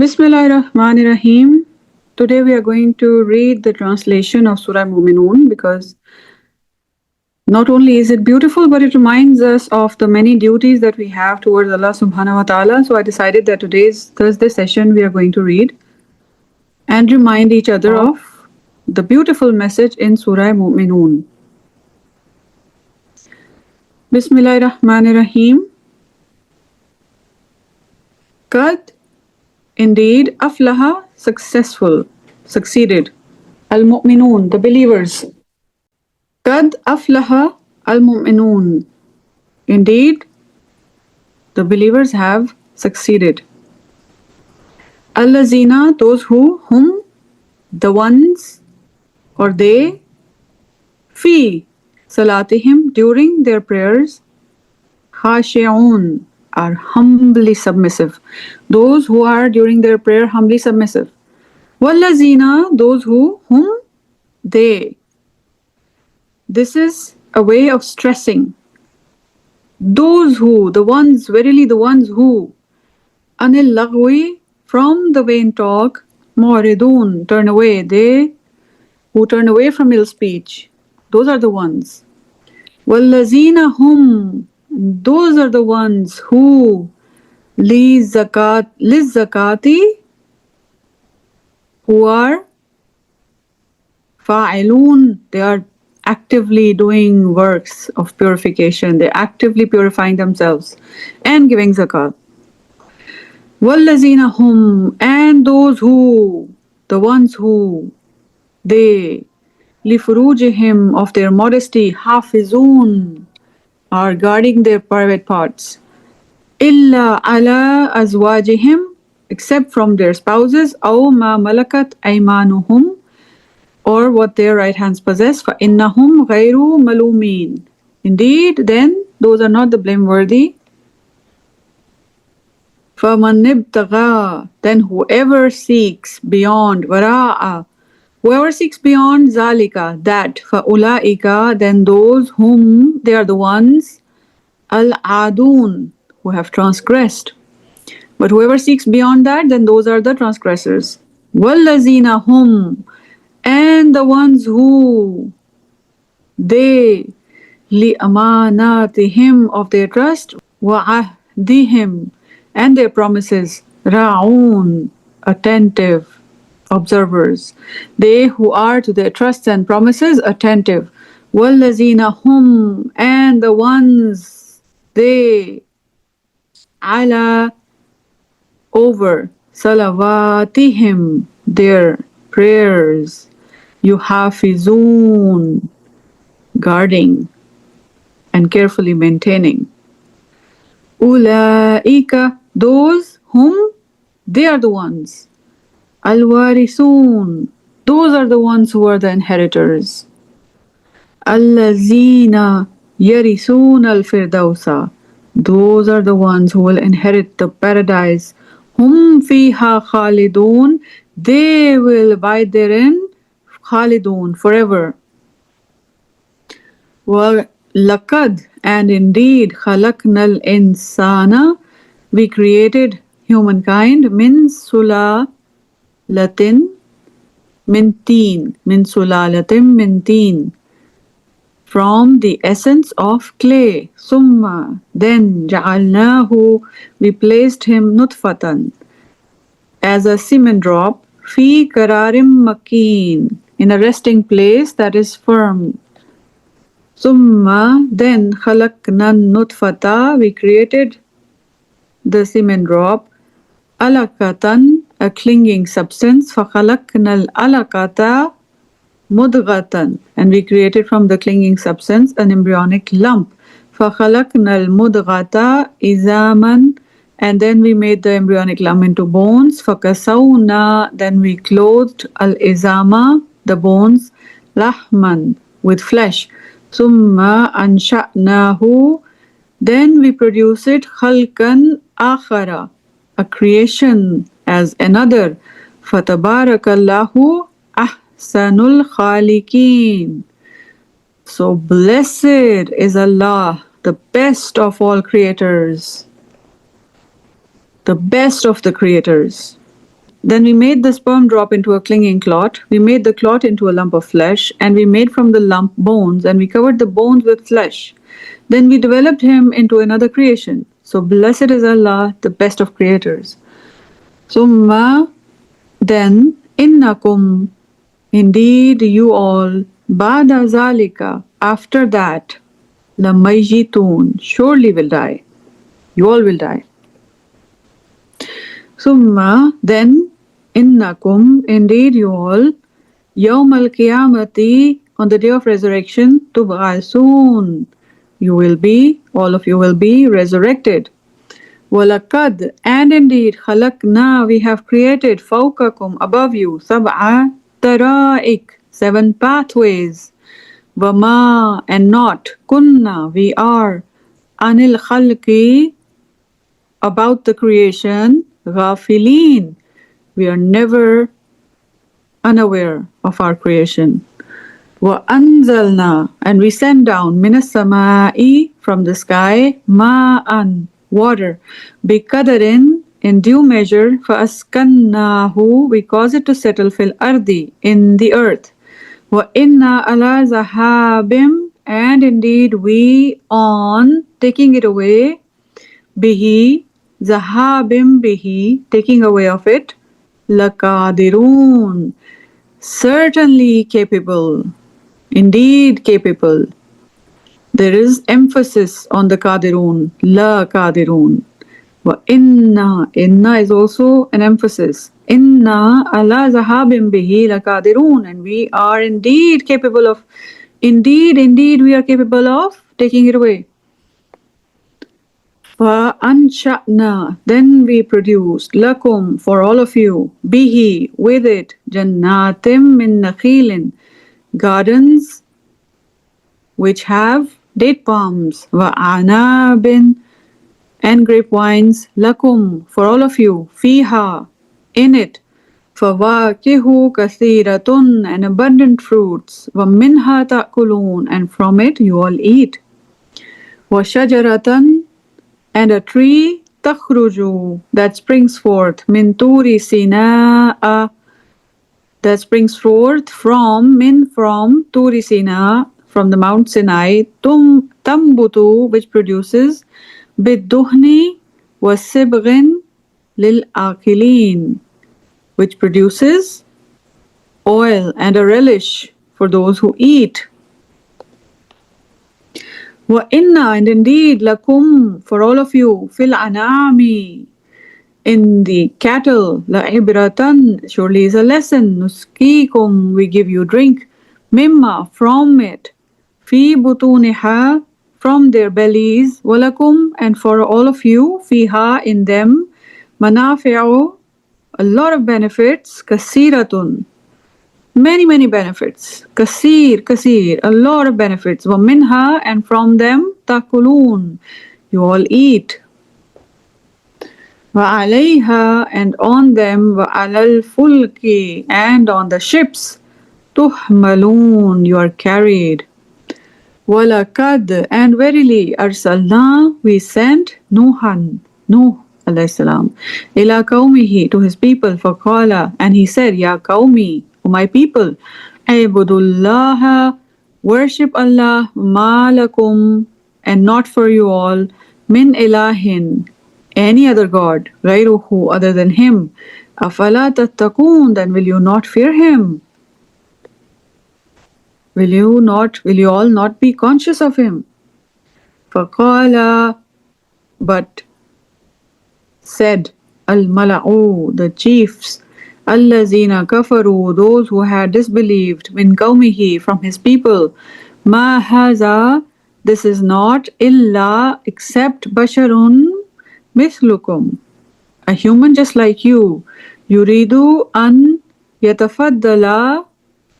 Bismillahirrahmanirrahim. Today we are going to read the translation of Surah Muminun because not only is it beautiful, but it reminds us of the many duties that we have towards Allah subhanahu wa ta'ala. So I decided that today's Thursday session we are going to read and remind each other of the beautiful message in Surah Muminun. Bismillahirrahmanirrahim. Qad, indeed, aflaha, successful, succeeded. Al-Mu'minun, the believers. Qad aflaha al-mu'minun. Indeed, the believers have succeeded. Allazina, those who, whom, the ones, or they, fi salatihim, during their prayers, khashi'un, are humbly submissive. Those who are during their prayer humbly submissive. Wallazina, those who, whom, they. This is a way of stressing. Those who, the ones, verily the ones who, anil lagwi, from the vain talk, mu'ridun, turn away, they who turn away from ill speech, those are the ones. Wallazina hum, those are the ones who, lizzakati, who are fa'ilun, they are actively doing works of purification, they're actively purifying themselves and giving zakat. Wallazina hum, and those who, the ones who, they, lifurujihim, of their modesty, hafizun, are guarding their private parts. Illa ala azwajihim, except from their spouses, aw ma malakat aymanuhum, or what their right hands possess, فَإِنَّهُمْ غَيْرُ مَلُومِينَ. Indeed, then, those are not the blameworthy. فَمَنْ ابْتَغَى, then whoever seeks beyond, وَرَاءَ, whoever seeks beyond zalika, that, فَأُولَئِكَ, then those whom, they are the ones, al-adun, who have transgressed. But whoever seeks beyond that, then those are the transgressors. وَالَّذِينَ hum, and the ones who, they, li'amanatihim, of their trust, wa'ahdihim, and their promises, ra'un, attentive observers. They who are to their trusts and promises attentive. Wallazina hum, and the ones, they, ala, over, salawatihim, their prayers, yuhafizun, guarding and carefully maintaining. Ulaika, those whom, they are the ones. Al-warisun, those are the ones who are the inheritors. Allazina yarisun al-firdausa, those are the ones who will inherit the paradise. Hum fiha khalidun, they will abide therein, khalidun, forever. وَلَقَدْ, and indeed, خَلَقْنَا الْإِنسَانَ, we created humankind, min sulalatin min teen, min sulalatin min teen, from the essence of clay. Summa, then, ja'alnahu, we placed him nutfatan, as a semen drop, fi kararim makin, in a resting place that is firm. Summa, then, khalaqna nutfata, we created the semen drop, alaqatan, a clinging substance, fakhalaqna al-alaqata mudghatan, and we created from the clinging substance an embryonic lump. Fakhalaqna al-mudghata izaman, and then we made the embryonic lump into bones. Fakasawna, then we clothed al-izama, the bones, lahman, with flesh. Summa ansha'nahu, then we produce it khalkan akhara, a creation as another. Fatabarakallahu ahsanul khaliqeen. So blessed is Allah, the best of all creators, the best of the creators. Then we made the sperm drop into a clinging clot. We made the clot into a lump of flesh, and we made from the lump bones, and we covered the bones with flesh. Then we developed him into another creation. So blessed is Allah, the best of creators. Summa, then, innakum, indeed you all, ba'da zalika, after that, lamayitun, surely will die. You all will die. Summa, then, innakum, indeed you all, yawm al-qiyamati, on the day of resurrection, tub'asun, you will be, all of you will be resurrected. Walakad, and indeed, khalaqna, we have created, fawkakum, above you, sab'a taraik, 7 pathways. Wama, and not, kunna, we are, anil khalqi, about the creation, ghafilin, we are never unaware of our creation. Wa anzalna, and we send down, minas samai, from the sky, ma'an, water, biqadarin, in due measure, fa'askannahu, we cause it to settle fil ardi, in the earth. Wa inna ala zahabim, and indeed we on taking it away, bihi, zahabim bihi, taking away of it, lakadirun, certainly capable, indeed capable. There is emphasis on the qadirun, la qadirun. Wa inna, inna is also an emphasis. Inna ala zahabim bihi la qadirun, and we are indeed capable of, indeed we are capable of taking it away. Fa ansha'na, then we produced, lakum, for all of you, bihi, with it, jannatim min nakhilin, gardens which have date palms, wa anabin, and grapevines, lakum, for all of you, fiha, in it, fawakihu kathiratun, and abundant fruits, wa minha ta'kulun, and from it you all eat, wa shajaratan, and a tree, takhruju, that springs forth, min turi sinaa, that springs forth from turi sina, from the Mount Sinai, tambutu, which produces, bidduhni wa sibghin lil akilin, which produces oil and a relish for those who eat. Wa inna, and indeed, lakum, for all of you, fil anami, in the cattle, la ibratan, surely is a lesson, nuskikum, we give you drink, mimma, from it, fi butuniha, from their bellies, walakum, and for all of you, fiha, in them, manafi'u, a lot of benefits, kasiratun, many benefits, kasir, a lot of benefits, wa minha, and from them, takulun, you all eat. Wa alayha, and on them, wa alal fulki, and on the ships, tuhmalun, you are carried. Walakad, and verily, arsalna, we sent Nuh alayhi salam, ila qawmihi, to his people, faqala, and he said, Ya qawmi, O my people, ibudullaha, worship Allah, ma lakum, and not for you all, min ilahin, any other god, ghayruhu, other than him, afala tattaqoon, then will you not fear him? Will you all not be conscious of him? Faqala, but said, al-mala'u, the chiefs, allazina kafaru, those who had disbelieved, min qawmihi, from his people, ma haza, this is not, illa, except basharun mithlukum, a human just like you, yuridu an yatafaddala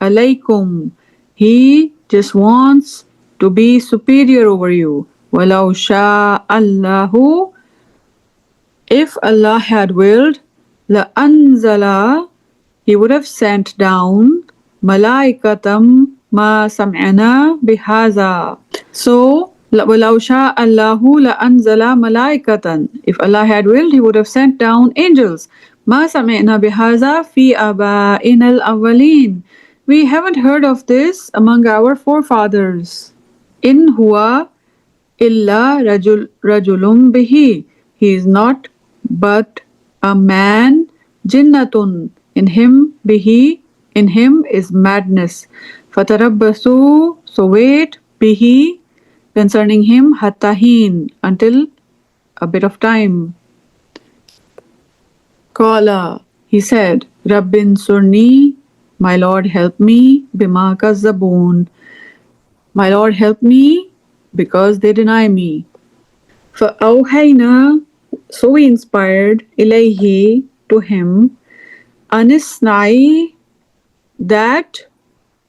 alaykum, he just wants to be superior over you. Walau sha'allahu, if Allah had willed, la anzala, he would have sent down, malaikatam ma sam'ana bihaza. So, walau sha'allahu la anzala malaikatan, if Allah had willed, he would have sent down angels, ما سمعنا بهذا في آبائنا الأولين. We haven't heard of this among our forefathers. إن هو إلا رجل به. He is not but a man. جنة. In him به. In him is madness. فتربصوا. So wait. به. Concerning him. حتى حين. Until a bit of time. Qala, he said, Rabbin surni, my Lord help me, bima kazzabun. My Lord help me because they deny me. فأوحينا, so we inspired, ilayhi, to him, anisnai, that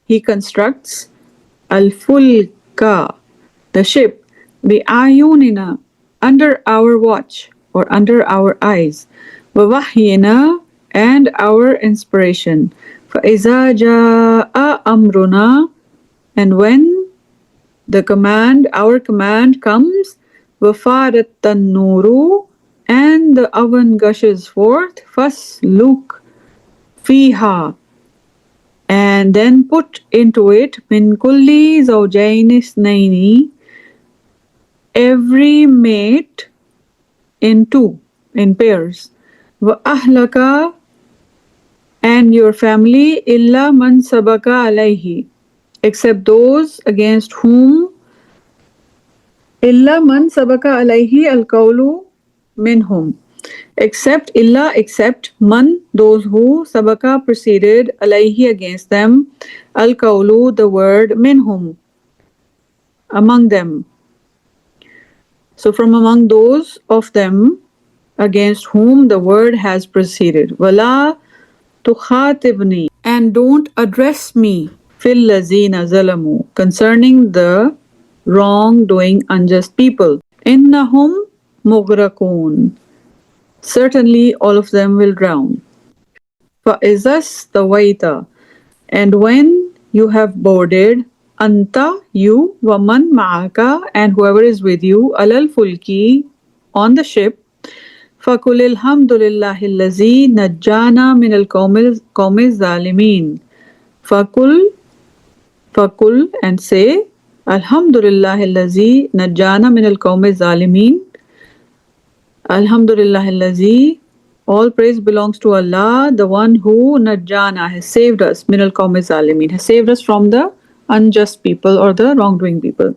he constructs al-fulka, the ship, bi'ayunina, under our watch or under our eyes, وَوَحْيِنَا, and our inspiration. فَإِذَا جَاءَ أَمْرُنَا, and when the command, our command comes, وَفَارَتْ النُّورُ, and the oven gushes forth, فَاسْلُكْ فِيهَا, and then put into it, مِنْ كُلِّ زَوْجَيْنِ اثْنَيْنِ, every mate in two, in pairs. وَأَهْلَكَ, and your family, إِلَّا مَنْ سَبَقَ عَلَيْهِ, except those against whom, إِلَّا مَنْ سَبَقَ عَلَيْهِ الْقَوْلُ مِنْهُمْ, except man, those who, sabaka, preceded, alayhi, against them, al-qawlu, the word, minhum, among them. So from among those of them against whom the word has proceeded. Wala tukhatibni, and don't address me, fil lazina zalamu, concerning the wrongdoing unjust people. Innahum mughraqun, certainly all of them will drown. Fa'izas tawaita, and when you have boarded, anta, you, waman ma'aka, and whoever is with you, alal fulki, on the ship, فَقُلِ الْحَمْدُ لِلَّهِ الَّذِي نَجَّانَا مِنَ الْقَوْمِ الظَّالِمِينَ. فَقُل, and say, Alhamdulillah الَّذِي نَجَّانَا مِنَ الْقَوْمِ الظَّالِمِينَ. Alhamdulillah الَّذِي, all praise belongs to Allah, the one who Najjana, has saved us, min al-qawmi zalimin, has saved us from the unjust people or the wrongdoing people.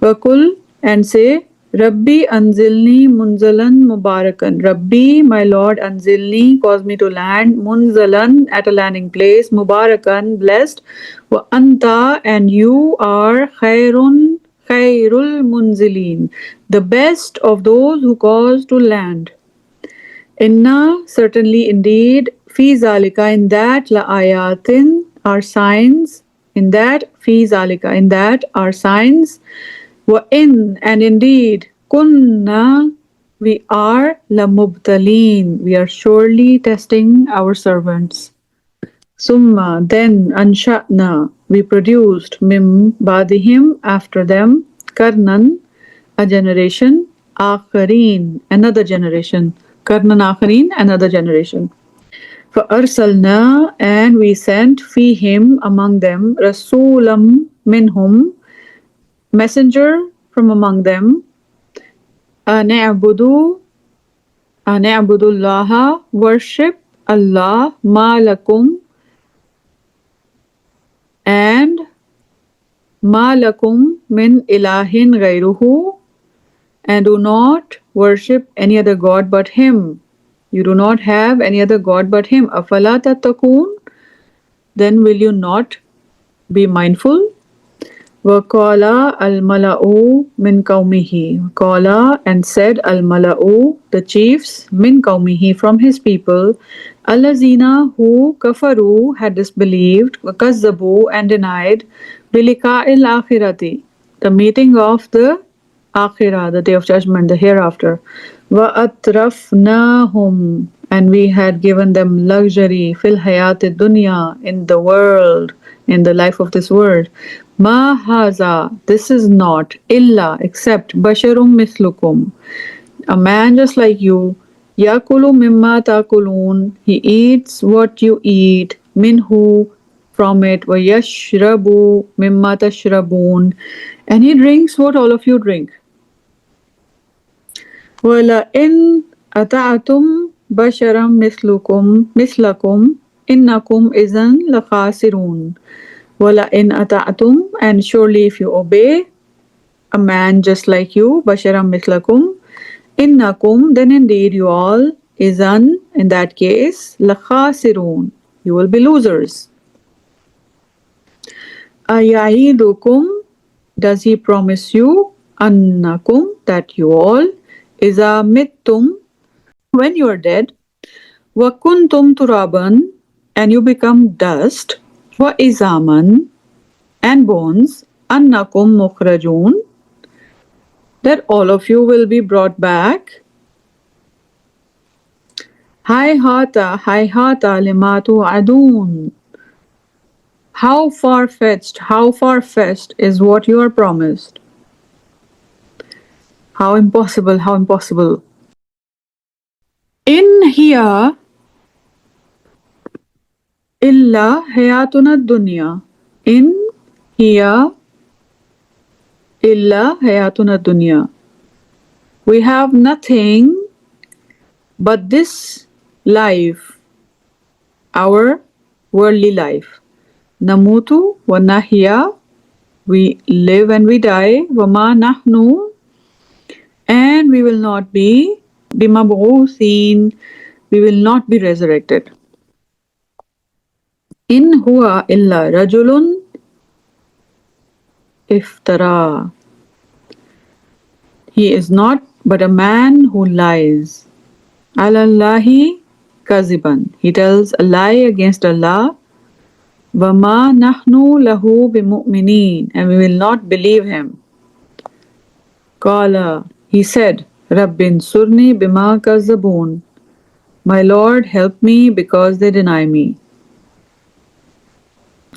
Wakul, and say, Rabbi anzilni munzalan mubarakan. Rabbi, my Lord, anzilni, cause me to land, munzalan, at a landing place, mubarakan, blessed, wa anta, and you are khairul munzilin, the best of those who cause to land. Inna, certainly indeed, fi zalika, in that, la ayatin, are signs, in that, fi zalika, in that, are signs, wa in, and indeed, kunna, we are, la mubtaleen, we are surely testing our servants. Summa, then, ansha'na, we produced, mim, badihim, after them, karnan, a generation, akhareen, another generation. Karnan akhareen, another generation. فَأَرْسَلْنَا, and we sent, فِيهِمْ, among them, رَسُولًا minhum, messenger from among them, أَنِعْبُدُوا اللَّهَ, worship Allah, مَا لَكُمْ, and مَا لَكُمْ مِنْ إِلَهٍ غَيْرُهُ, and do not worship any other God but Him. You do not have any other God but Him. أَفَلَا تَتَّقُونَ, then will you not be mindful? وَقَالَ الْمَلَأُ مِنْ قَوْمِهِ, قَالَ, and said, al-mala'u, the chiefs, min qawmihi, from his people, allazina, who kafaru, had disbelieved, وَكَذَّبُوا, and denied, bilika'il akhirati, the meeting of the akhirah, the day of judgment, the hereafter, وَأَتْرَفْنَاهُمْ, and we had given them luxury, fil hayat dunya, in the world, in the life of this world. Ma haza, this is not, illa, except, basharum mislukum, a man just like you, Yakulu mimma takulun. He eats what you eat. Minhu, from it. Wa yashrabu mimma tashrabun. And he drinks what all of you drink. Wala in ata'atum basharam mislakum innakum izan lakhasirun. Wala in ata'atum, and surely if you obey a man just like you, basharam mislakum, innakum, then indeed you all, izan, in that case, lakhasirun, you will be losers. Aya'idukum, does he promise you, annakum, that you all, iza mittum, when you are dead, wa kuntum turaban, and you become dust, wa izaman, and bones, annakum mukhrajun, that all of you will be brought back. Hayhata lima tu'adun. How far-fetched is what you are promised. How impossible. In hiya illa hayatuna dunya. In hiya illa hayatuna dunya. We have nothing but this life, our worldly life. Namutu wa nahya, we live and we die. Wama nahnu, and we will not be bimab'uthin, we will not be resurrected. In huwa illa rajulun iftara. He is not but a man who lies. Alallahi kaziban. He tells a lie against Allah. Wama nahnu lahu bimu'minin, and we will not believe him. Qala, he said, Rabbin surni bima kazzabun. My Lord, help me because they deny me.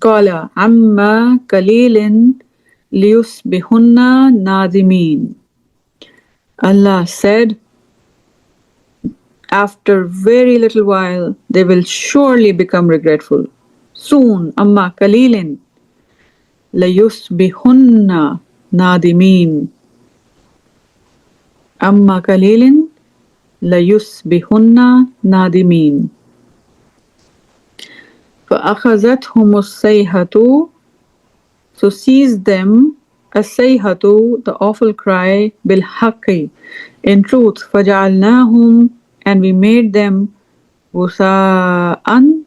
Qala amma qalilin liyusbihunna nadimin. Allah said, after very little while, they will surely become regretful. Soon, amma qalilin layusbihunna nadimin. Amma qalilin layusbihunna nadimin. فَأَخَذَتْهُمُ السَّيْحَةُ, so seized them as-sayhatu, the awful cry, bil-haqqi, in truth, فَجَعَلْنَاهُمْ, and we made them غُثَاءً,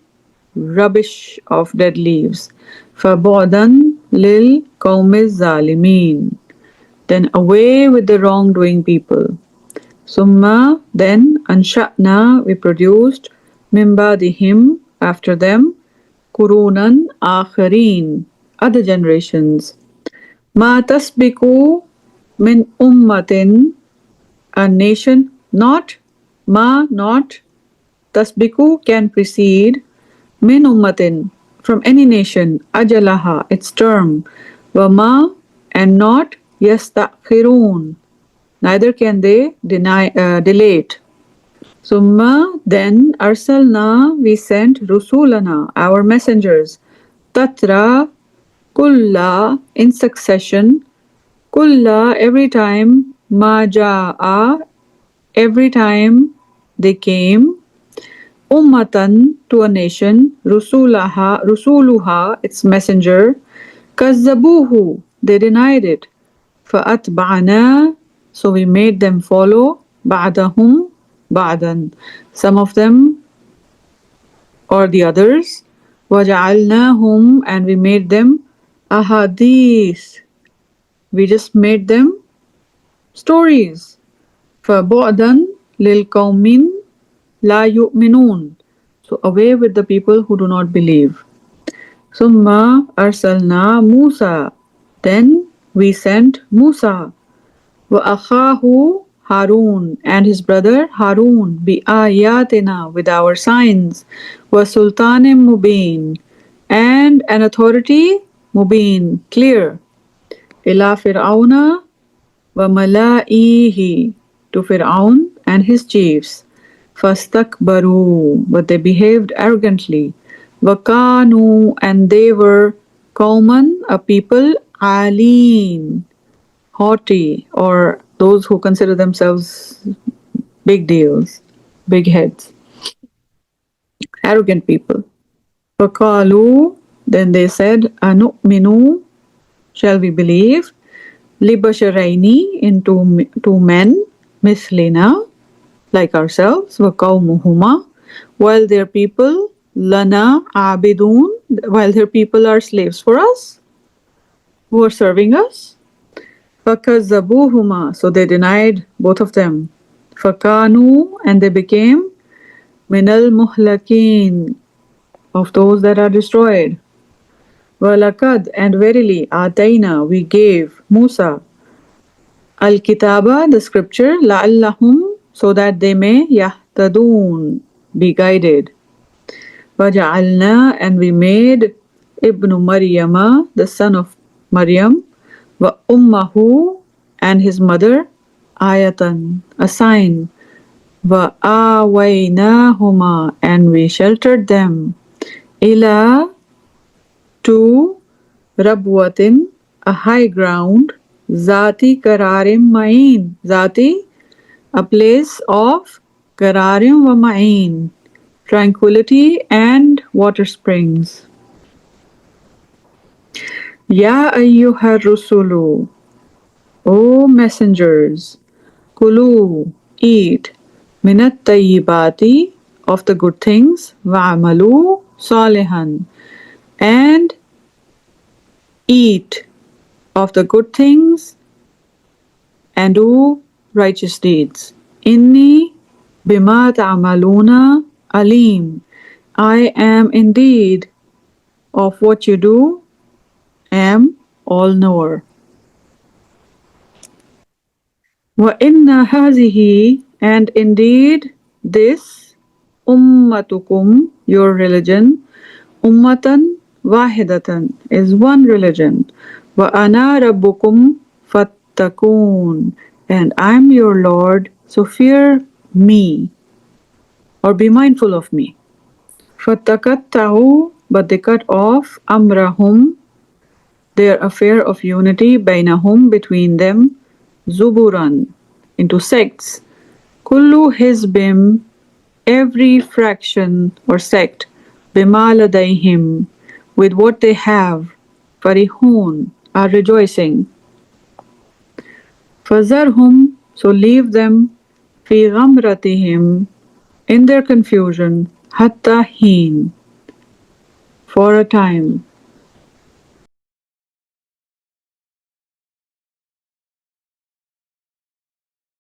rubbish of dead leaves. فَبُعْدًا لِلْقَوْمِ الظَّالِمِينَ, then away with the wrongdoing people. Summa, then, ansha'na, we produced, min ba'dihim, after them, Qurunan akhareen, other generations. Ma tasbiku min ummatin, a nation, not tasbiku can precede, min ummatin, from any nation, ajalaha, its term, wama, and not yastakhirun, neither can they delay it. Summa, then, arsalna, we sent rusulana, our messengers, tatra, kulla, in succession, kulla, every time, maja'a, every time they came, ummatan, to a nation, rusuluha, its messenger, kazzabuhu, they denied it, fa'atba'ana, so we made them follow, ba'dahum, ba'dan, some of them or the others, waja'alnahum, and we made them ahadith, we just made them stories, فَبُعْدًا لِلْقَوْمٍ لَا يُؤْمِنُونَ, so away with the people who do not believe. Summa arsalna Musa, then we sent Musa, wa akhahu Harun, and his brother Harun, bi ayatina, with our signs, wa sultanim mubin, and an authority mubin, clear, ila fir'auna wa mala'ihi, to Fir'aun and his chiefs, فَاسْتَكْبَرُوا, but they behaved arrogantly. وَكَانُوا, and they were قَوْمًا, a people, عَالِينَ, haughty, or those who consider themselves big deals, big heads, arrogant people. فَقَالُوا, then they said, أَنُؤْمِنُ, shall we believe, لِبَشَرَيْنِ, in two men, مِثْلِنَا, like ourselves, وَقَوْمُهُمَا, while their people, لَنَا عَابِدُونَ, while their people are slaves for us, who are serving us. فَكَذَّبُوهُمَا, so they denied both of them. فَكَانُوا, and they became مِنَ الْمُهْلَكِينَ, of those that are destroyed. وَلَقَدْ, and verily, آتَيْنَا, we gave Musa al-kitaba, the scripture, لَعَلَّهُمْ, so that they may يَهْتَدُونَ, be guided. وَجَعَلْنَا, and we made Ibn Maryama, the son of Maryam, وَأُمَّهُ, and his mother, ayatan, a sign, وَآوَيْنَاهُمَا, and we sheltered them, إِلَى, to Rabwatin, a high ground, Zati Kararim Ma'in, Zati, a place of Kararim wa Ma'in, tranquility and water springs. Ya ayyuhar rusulu, O messengers, Kulu, eat, minat tayyibati, of the good things, wa'amalu salihan, and eat of the good things and do righteous deeds. Inni bima ta'maluna alim. I am indeed of what you do am all-knower. Wa inna hazihi, and indeed this, ummatukum, your religion, ummatan wahidatan, is one religion. Wa ana rabbukum fattakun, and I'm your Lord, so fear me, or be mindful of me. Fattakatta'u, but they cut off amrahum, their affair of unity, bainahum, between them, zuburan, into sects. Kullu hizbim, every fraction or sect, bima ladayhim, with what they have, farihun, are rejoicing. Fazarhum, so leave them, fi ghamratihim, in their confusion, hatta heen, for a time.